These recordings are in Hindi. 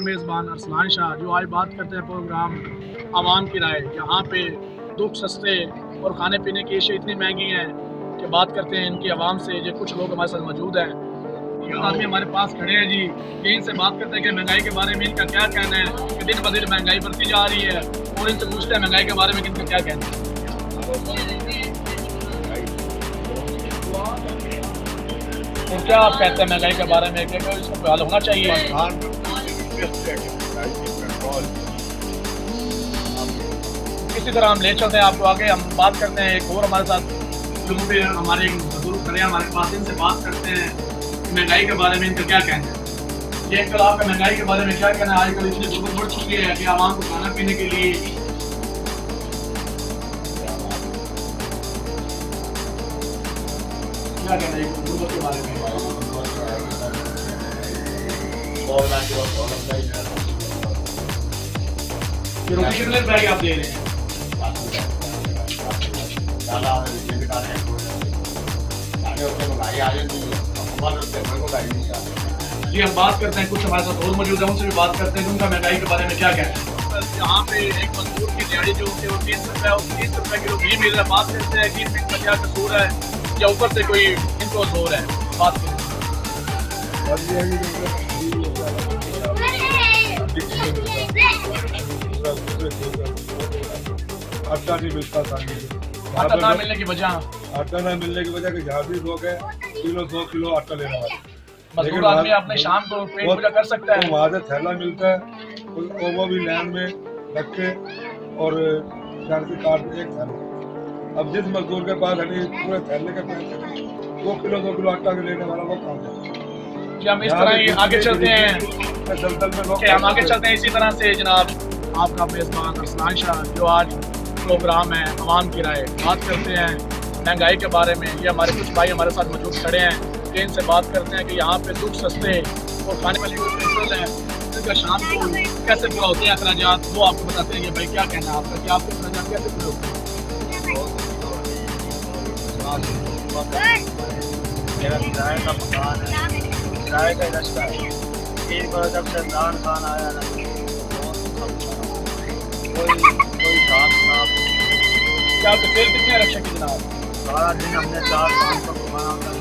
मेज़बान अरसलान शाह, जो आज बात करते हैं प्रोग्राम आवाम की राय। यहाँ पे दुख सस्ते और खाने पीने की अशिया इतनी महंगी हैं कि बात करते हैं इनकी आवाम से। जो कुछ लोग हमारे साथ मौजूद हैं, ये आदमी हमारे पास खड़े हैं जी, कि इनसे बात करते हैं कि महंगाई के बारे में इनका क्या कहना है कि दिन ब दिन महंगाई बढ़ती जा रही है, और इनसे पूछते हैं महंगाई के बारे में कि इनका क्या कहना है। तो क्या आप कहते हैं महंगाई के बारे में, क्या इसका हल होना चाहिए? किसी तरह हम ले चलते हैं आपको आगे, हम बात करते हैं। एक और हमारे साथ लोगों पे हमारे बुजुर्ग खड़े हैं हमारे पास, इनसे बात करते हैं महंगाई के बारे में इनका क्या कहना है। ये अंकल, आपका महंगाई के बारे में क्या कहना है? आजकल इतनी जरूरत बढ़ चुकी है कि आवाम को खाना पीने के लिए क्या कहना है जरूरत के बारे में? कितने रुपए आप दे रहे हैं? जी, हम बात करते हैं, कुछ हमारे साथ और मौजूद है, उनसे भी बात करते हैं कि उनका महंगाई के बारे में क्या कहना है। यहाँ पे एक मजदूर की दिहाड़ी जो होती है वो 30 रुपये और 30 रुपये किलो घी मिल रहा है। बात करते हैं कि इनका क्या कसूर है या ऊपर से कोई इनको जोर है। बात करें आटा नहीं मिलता था, आटा ना मिलने की वजह कि जहाँ भी लोग है किलो 2 किलो आटा लेना है। मजदूर आदमी अपने शाम को पेट पूजा कर सकता है। वहाँ से थैला मिलता है, वो भी लैंड में रख के और घर से काट के एक थैला। अब जिस मजदूर के पास पूरे थैले के पैसे 2 किलो आटा के लेने वाला वो काम है। कि हम इस तरह ही आगे चलते हैं, हम आगे चलते हैं इसी तरह से। जनाब, आपका मेज़बान अरसलान शाह, जो आज प्रोग्राम है आवाम की राय, बात करते हैं महंगाई के बारे में। ये हमारे कुछ भाई हमारे साथ मौजूद खड़े हैं, कि इनसे बात करते हैं कि यहाँ पे दुख सस्ते और खाने वाली जो पेट्रोल है इनका शाम को कैसे पूरा होते हैं अखराजात, वो आपको बताते हैं। कि भाई क्या कहना है आपका, कि आपके अखराजात कैसे पूरे होते हैं? मेरा किराए का मकान है, किराए का रास्ता है। 3 बार जब से इमरान खान आया ना, कोई काम ना। क्या आपके तेल कितने रक्षा की जनाब? सारा दिन हमने 400-500 कमाया होता है।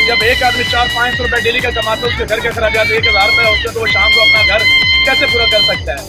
जब एक आदमी 400-500 रुपए डेली का कमाता है, उसके घर के अखराजात 1000 रुपये होते हैं, तो वो शाम को अपना घर कैसे पूरा कर सकता है?